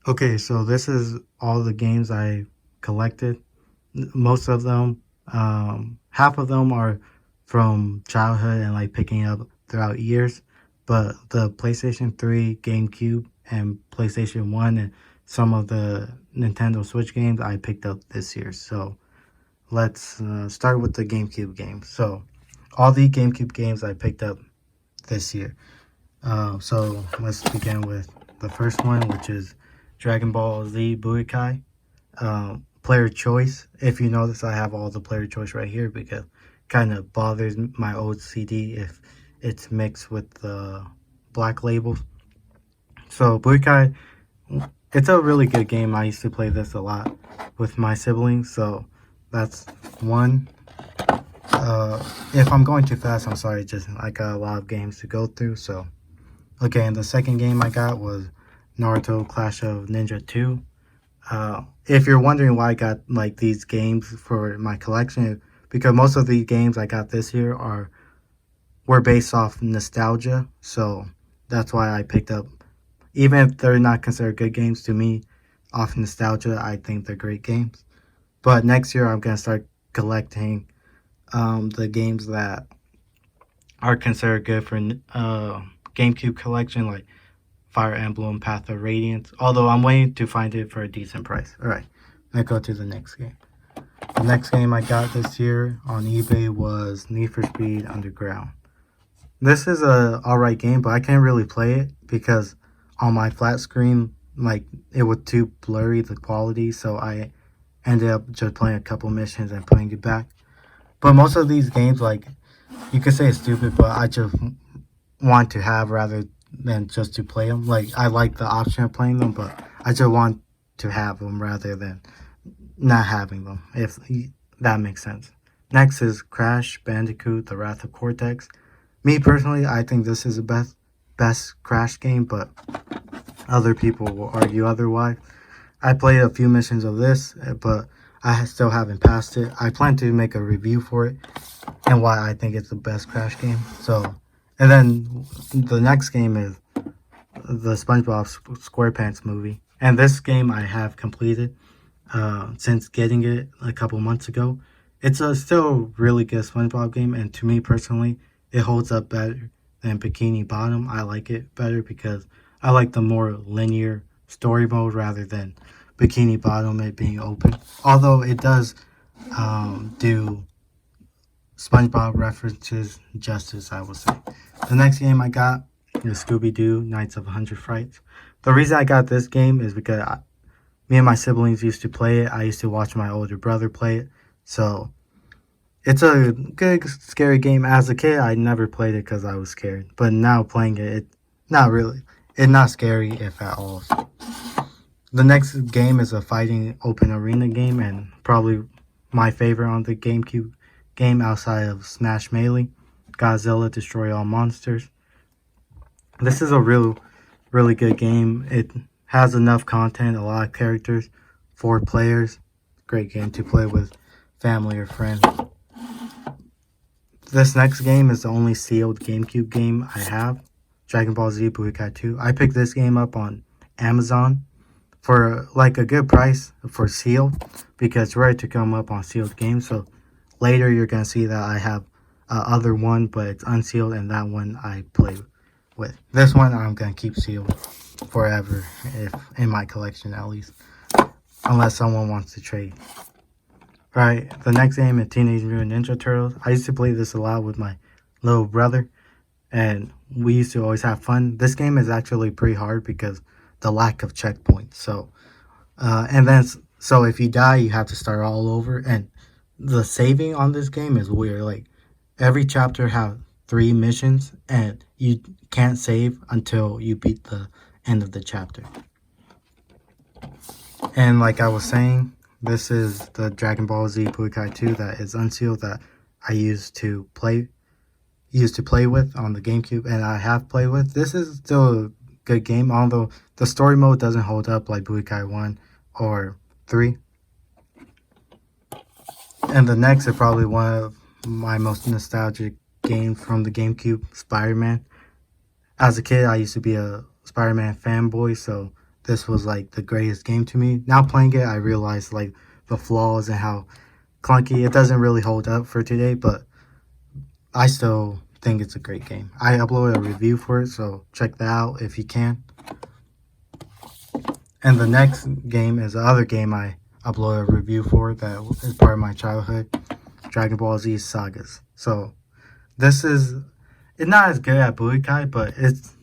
Okay, so this is all the games I collected. Most of them, half of them are from childhood and like picking up throughout years. But the PlayStation 3, GameCube, and PlayStation 1 and some of the Nintendo Switch games I picked up this year. So let's start with the GameCube games. So all the GameCube games I picked up this year. So let's begin with the first one, which is Dragon Ball Z Budokai. Player choice. If you notice, I have all the player choice right here because kind of bothers my old CD if it's mixed with the black labels. So Budokai, it's a really good game. I used to play this a lot with my siblings. So that's one. If I'm going too fast, I'm sorry. Just I got a lot of games to go through. So okay, and the second game I got was Naruto Clash of Ninja 2. If you're wondering why I got like these games for my collection, because most of the games I got this year are were based off nostalgia, so that's why I picked up. Even if they're not considered good games to me, off nostalgia, I think they're great games. But next year, I'm gonna start collecting the games that are considered good for GameCube collection, like Fire Emblem Path of Radiance. Although I'm waiting to find it for a decent price. All right, let's go to the next game. The next game I got this year on eBay was Need for Speed Underground. This is a alright game, but I can't really play it because on my flat screen, like it was too blurry the quality, so I ended up just playing a couple missions and putting it back. But most of these games, like you could say it's stupid, but I just want to have rather than just to play them. Like I like the option of playing them, but I just want to have them rather than not having them. If that makes sense. Next is Crash Bandicoot: The Wrath of Cortex. Me personally, I think this is the best Crash game, but other people will argue otherwise. I played a few missions of this, but I still haven't passed it. I plan to make a review for it and why I think it's the best Crash game. So, and then the next game is the SpongeBob SquarePants movie, and this game I have completed since getting it a couple months ago. It's a still really good SpongeBob game, and to me personally, it holds up better than Bikini Bottom. I like it better because I like the more linear story mode rather than Bikini Bottom it being open. Although it does do SpongeBob references justice, I would say. The next game I got is Scooby Doo Nights of 100 Frights. The reason I got this game is because me and my siblings used to play it. I used to watch my older brother play it. So it's a good scary game. As a kid, I never played it because I was scared. But now playing it, not really. It's not scary if at all. The next game is a fighting open arena game and probably my favorite on the GameCube game outside of Smash Melee, Godzilla Destroy All Monsters. This is a really good game. It has enough content, a lot of characters, 4 players. Great game to play with family or friends. This next game is the only sealed GameCube game I have, Dragon Ball Z Budokai 2. I picked this game up on Amazon for like a good price for sealed because it's ready to come up on sealed games. So later you're gonna see that I have other one, but it's unsealed, and that one I play with. This one I'm gonna keep sealed forever, if in my collection at least, unless someone wants to trade. Right, the next game is Teenage Mutant Ninja Turtles. I used to play this a lot with my little brother, and we used to always have fun. This game is actually pretty hard because the lack of checkpoints. So if you die, you have to start all over, and the saving on this game is weird. Like every chapter have 3 missions, and you can't save until you beat the end of the chapter. And like I was saying, this is the Dragon Ball Z Budokai 2 that is unsealed that I used to play with on the GameCube, and I have played with. This is still a good game, although the story mode doesn't hold up like Budokai 1 or 3. And the next is probably one of my most nostalgic games from the GameCube, Spider-Man. As a kid, I used to be a Spider-Man fanboy, so this was like the greatest game to me. Now playing it, I realized like the flaws and how clunky it doesn't really hold up for today, but I still think it's a great game. I uploaded a review for it, so check that out if you can. And the next game is the other game I uploaded a review for that is part of my childhood, Dragon Ball Z Sagas. So this is it's not as good at Budokai, but it's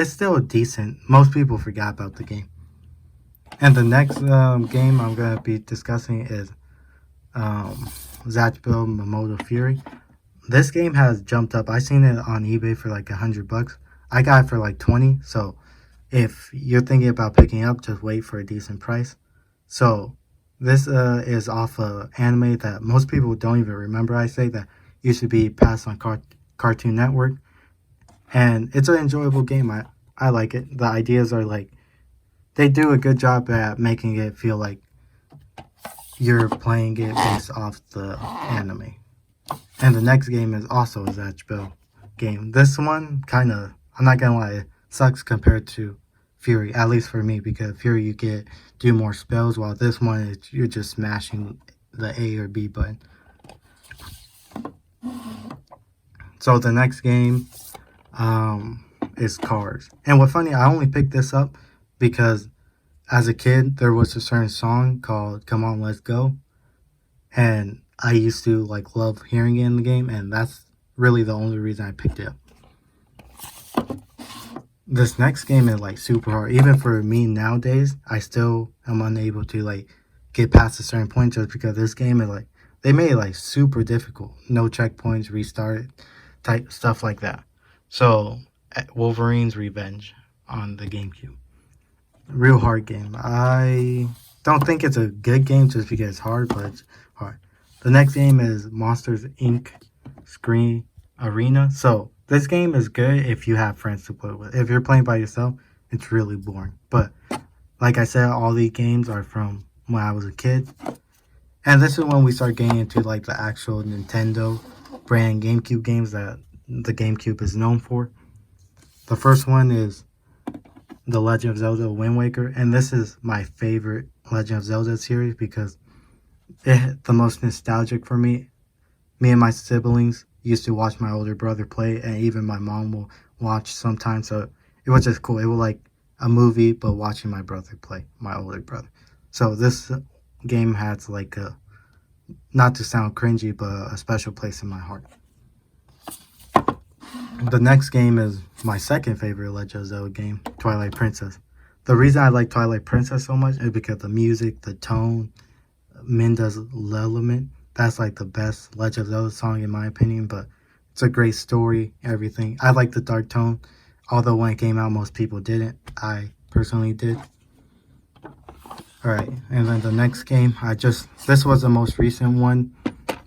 still decent. Most people forgot about the game. And the next game I'm gonna be discussing is Zatchbell Mamoto Fury. This game has jumped up. I seen it on eBay for like $100. I got it for like 20. So if you're thinking about picking up, just wait for a decent price. So this is off a anime that most people don't even remember. I say that used to be passed on Cartoon Network, and it's an enjoyable game. I like it. The ideas are like they do a good job at making it feel like you're playing it based off the anime. And the next game is also a Zatch Bell game. This one kind of, I'm not gonna lie, it sucks compared to Fury, at least for me, because Fury you get do more spells, while this one is you're just smashing the A or B button. So the next game is Cars. And what's funny, I only picked this up because as a kid there was a certain song called "Come On Let's Go," and I used to like love hearing it in the game, and that's really the only reason I picked it up. This next game is like super hard. Even for me nowadays, I still am unable to like get past a certain point just because this game is like they made it like super difficult. No checkpoints, restart, type stuff like that. So Wolverine's Revenge on the GameCube. Real hard game. I don't think it's a good game just because it's hard, but it's hard. The next game is Monsters Inc. Screen Arena. So this game is good if you have friends to play with. If you're playing by yourself, it's really boring. But like I said, all these games are from when I was a kid. And this is when we start getting into like the actual Nintendo brand GameCube games that the GameCube is known for. The first one is The Legend of Zelda Wind Waker, and this is my favorite Legend of Zelda series because it's the most nostalgic for me. Me and my siblings used to watch my older brother play, and even my mom will watch sometimes. So it was just cool. It was like a movie, but watching my brother play, my older brother. So this game has like a, not to sound cringy, but a special place in my heart. The next game is my second favorite Legend of Zelda game, Twilight Princess. The reason I like Twilight Princess so much is because the music, the tone, Minda's Lament, that's like the best Legend of Zelda song in my opinion, but it's a great story, everything. I like the dark tone, although when it came out most people didn't. I personally did. Alright, and then the next game, this was the most recent one,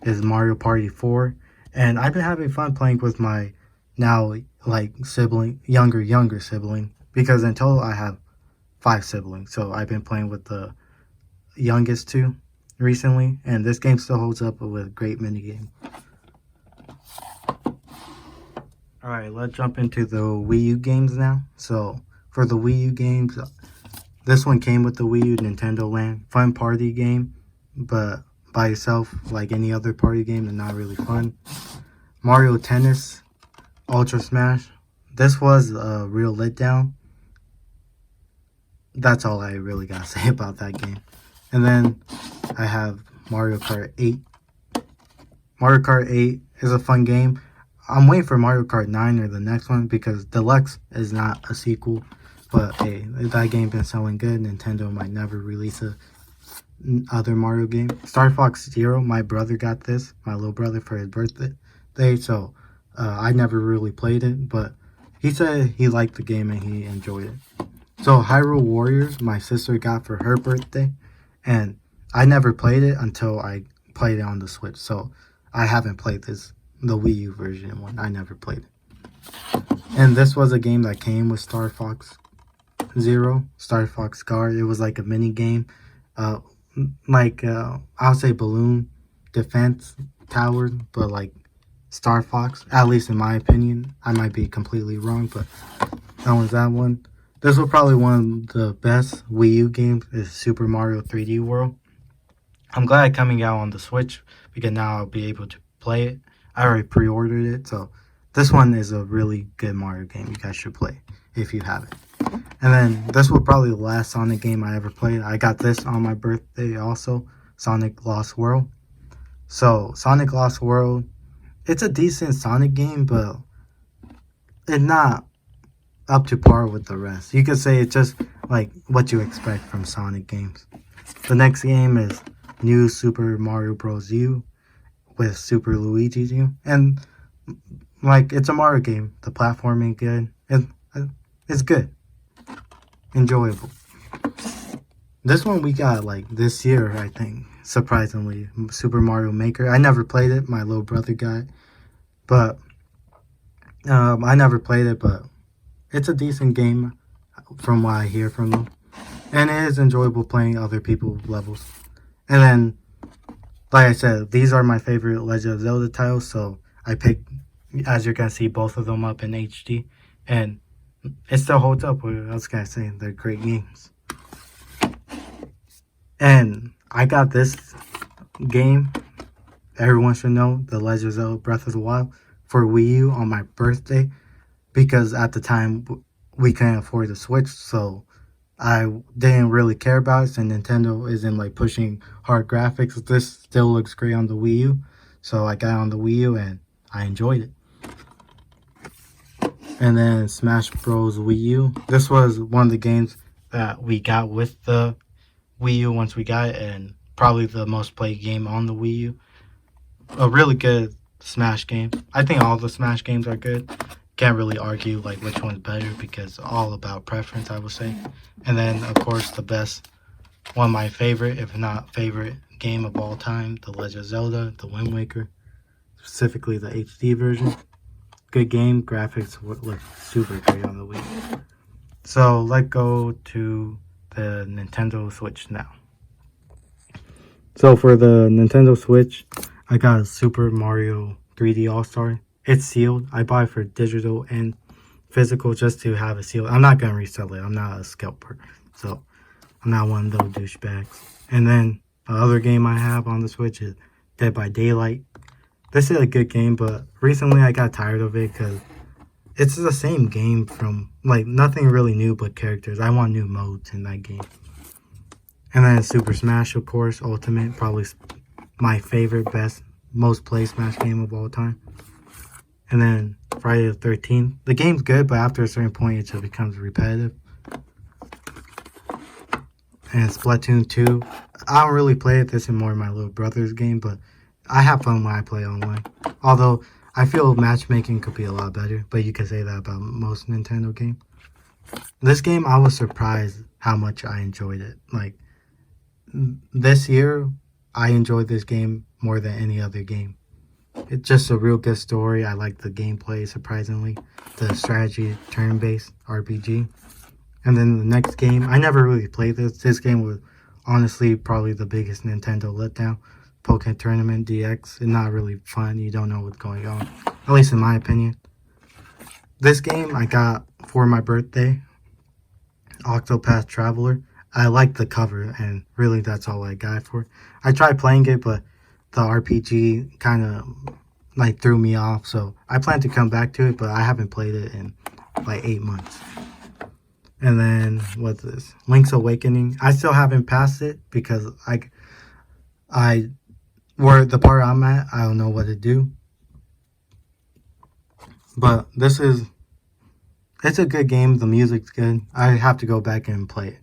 is Mario Party 4. And I've been having fun playing with my now like sibling, younger sibling, because in total I have 5 siblings. So I've been playing with the youngest 2 recently, and this game still holds up with a great minigame. Alright, let's jump into the Wii U games now. So for the Wii U games, this one came with the Wii U, Nintendo Land. Fun party game, but by yourself, like any other party game, they're not really fun. Mario Tennis, Ultra Smash. This was a real letdown. That's all I really gotta say about that game. And then I have Mario Kart 8. Mario Kart 8 is a fun game. I'm waiting for Mario Kart 9 or the next one because Deluxe is not a sequel. But hey, that game been selling good. Nintendo might never release a other Mario game. Star Fox Zero, my brother got this, my little brother, for his birthday. So I never really played it, but he said he liked the game and he enjoyed it. So Hyrule Warriors, my sister got for her birthday, and I never played it until I played it on the Switch. So I haven't played the Wii U version one. I never played it. And this was a game that came with Star Fox Zero, Star Fox Guard. It was like a mini game, I'll say balloon defense tower, but like Star Fox, at least in my opinion. I might be completely wrong, but that was that one. This was probably one of the best Wii U games is Super Mario 3D World. I'm glad coming out on the Switch because now I'll be able to play it. I already pre-ordered it, so this one is a really good Mario game. You guys should play if you haven't. And then this was probably the last Sonic game I ever played. I got this on my birthday also, Sonic Lost World. So Sonic Lost World, it's a decent Sonic game, but it's not up to par with the rest. You could say it's just like what you expect from Sonic games. The next game is New Super Mario Bros. U with Super Luigi's U, and like it's a Mario game. The platforming good. It's good, enjoyable. This one we got like this year, I think. Surprisingly, Super Mario Maker. I never played it. My little brother got it, but I never played it. But it's a decent game from what I hear from them, and it is enjoyable playing other people's levels. And then, like I said, these are my favorite Legend of Zelda titles, so I picked, as you're gonna see, both of them up in HD, and it still holds up. What else can I say? They're great games. And I got this game, everyone should know, The Legend of Zelda Breath of the Wild, for Wii U on my birthday, because at the time we couldn't afford the Switch, so I didn't really care about it, and Nintendo isn't like pushing hard graphics. This still looks great on the Wii U, so I got it on the Wii U and I enjoyed it. And then Smash Bros. Wii U. This was one of the games that we got with the Wii U once we got it, and probably the most played game on the Wii U. A really good Smash game. I think all the Smash games are good. Can't really argue like which one's better because all about preference, I would say. And then of course the best, one of my favorite, if not favorite game of all time, The Legend of Zelda, The Wind Waker, specifically the HD version. Good game, graphics look super great on the Wii. So let's go to the Nintendo Switch now. So for the Nintendo Switch, I got Super Mario 3D All-Star. It's sealed. I bought it for digital and physical just to have it sealed. I'm not going to resell it. I'm not a scalper. So I'm not one of those douchebags. And then the other game I have on the Switch is Dead by Daylight. This is a good game, but recently I got tired of it because it's the same game from, like, nothing really new but characters. I want new modes in that game. And then Super Smash, of course, Ultimate, probably my favorite, best, most played Smash game of all time. And then Friday the 13th. The game's good, but after a certain point, it just becomes repetitive. And Splatoon 2. I don't really play it. This is more my little brother's game, but I have fun when I play online. Although, I feel matchmaking could be a lot better, but you can say that about most Nintendo games. This game, I was surprised how much I enjoyed it. Like, this year, I enjoyed this game more than any other game. It's just a real good story. I like the gameplay, surprisingly. The strategy, turn-based RPG. And then the next game, I never really played this. This game was honestly probably the biggest Nintendo letdown. Pokémon Tournament DX. It's not really fun. You don't know what's going on. At least in my opinion. This game I got for my birthday. Octopath Traveler. I like the cover, and really that's all I got for it. I tried playing it, but the RPG kind of like threw me off, so I plan to come back to it, but I haven't played it in like 8 months. And then what's this? Link's Awakening. I still haven't passed it because I where the part I'm at, I don't know what to do. But it's a good game. The music's good. I have to go back and play it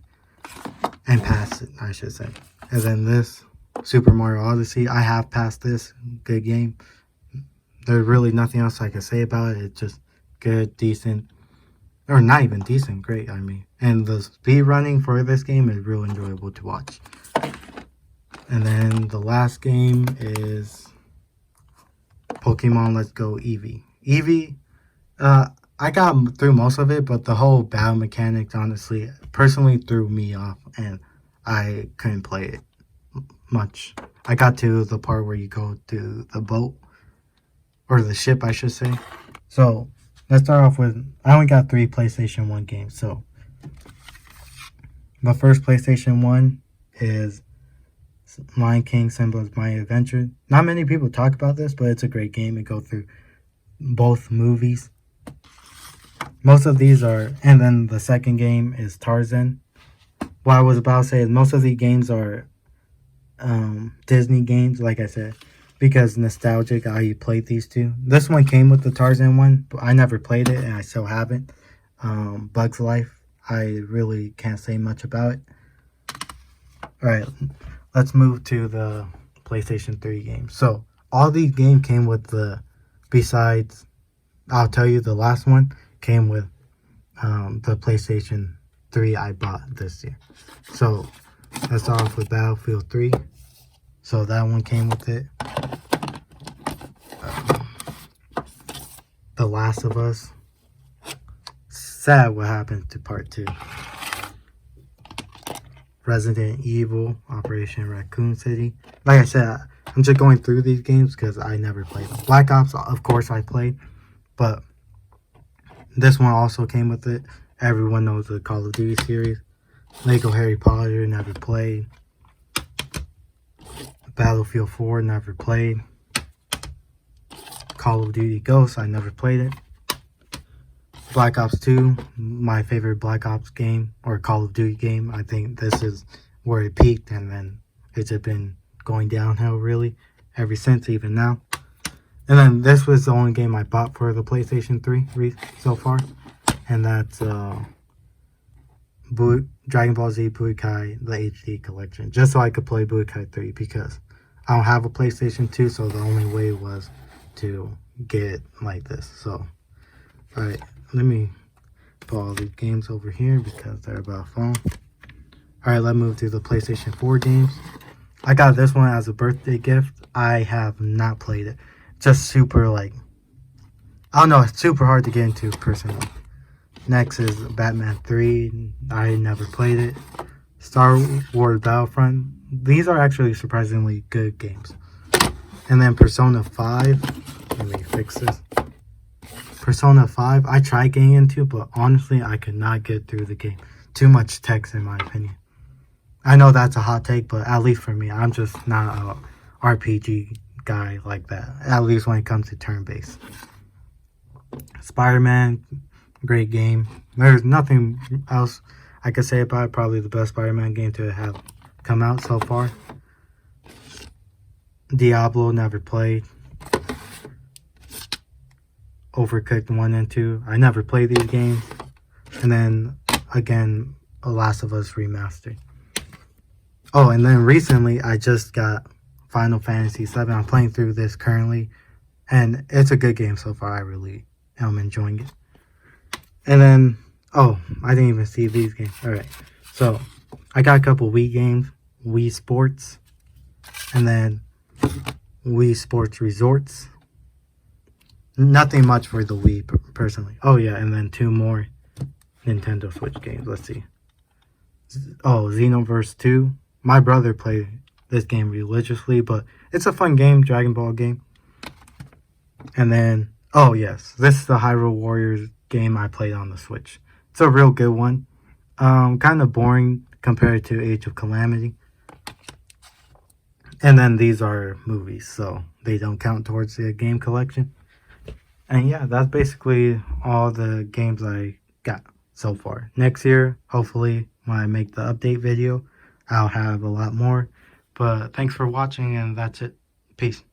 and pass it, I should say. And then this Super Mario Odyssey, I have passed this. Good game. There's really nothing else I can say about it. It's just good, decent, or not even decent, great, I mean. And the speed running for this game is real enjoyable to watch. And then the last game is Pokemon Let's Go Eevee. Eevee, I got through most of it, but the whole battle mechanics, honestly, personally threw me off, and I couldn't play it much. I got to the part where you go to the boat, or the ship, I should say. So, let's start off with, I only got 3 PlayStation 1 games, so The first PlayStation 1 is Lion King, Simba's My Adventure. Not many people talk about this, but it's a great game. It goes through both movies. Most of these are, and then the second game is Tarzan. What I was about to say is most of these games are Disney games, like I said, because nostalgic. I played these two. This one came with the Tarzan one, but I never played it, and I still haven't. Bugs Life, I really can't say much about it. All right, let's move to the PlayStation 3 games. So all these games came with besides, I'll tell you, the last one came with the PlayStation 3 I bought this year. So let's start off with Battlefield 3. So that one came with it. The Last of Us. Sad what happened to part 2. Resident Evil, Operation Raccoon City. Like I said, I'm just going through these games because I never played them. Black Ops, of course, I played, but this one also came with it. Everyone knows the Call of Duty series. Lego Harry Potter, never played. Battlefield 4, never played. Call of Duty Ghosts, I never played it. Black Ops 2, my favorite Black Ops game, or Call of Duty game. I think this is where it peaked, and then it's just been going downhill, really, ever since, even now. And then this was the only game I bought for the PlayStation 3 so far, and that's Dragon Ball Z Budokai, the HD collection, just so I could play Budokai 3, because I don't have a PlayStation 2, so the only way was to get it like this. So, alright, let me put all these games over here because they're about phone. Alright, let's move to the PlayStation 4 games. I got this one as a birthday gift. I have not played it. Just super, like, I don't know, it's super hard to get into personally. Next is Batman 3. I never played it. Star Wars Battlefront. These are actually surprisingly good games. And then Persona 5. Let me fix this. Persona 5, I tried getting into, but honestly, I could not get through the game. Too much text, in my opinion. I know that's a hot take, but at least for me, I'm just not a RPG guy like that. At least when it comes to turn-based. Spider-Man, great game. There's nothing else I could say about it. Probably the best Spider-Man game to have come out so far. Diablo, never played. Overcooked 1 and 2. I never played these games. And then, again, The Last of Us Remastered. Oh, and then recently, I just got Final Fantasy VII. I'm playing through this currently. And it's a good game so far. I really am enjoying it. And then, oh, I didn't even see these games. Alright, so, I got a couple Wii games. Wii Sports. And then, Wii Sports Resorts. Nothing much for the Wii, personally. Oh, yeah, and then 2 more Nintendo Switch games. Let's see. Oh, Xenoverse 2. My brother played this game religiously, but it's a fun game, Dragon Ball game. And then, oh, yes, this is the Hyrule Warriors game I played on the Switch. It's a real good one. Kind of boring compared to Age of Calamity. And then these are movies, so they don't count towards the game collection. And yeah, that's basically all the games I got so far. Next year, hopefully, when I make the update video, I'll have a lot more. But thanks for watching, and that's it. Peace.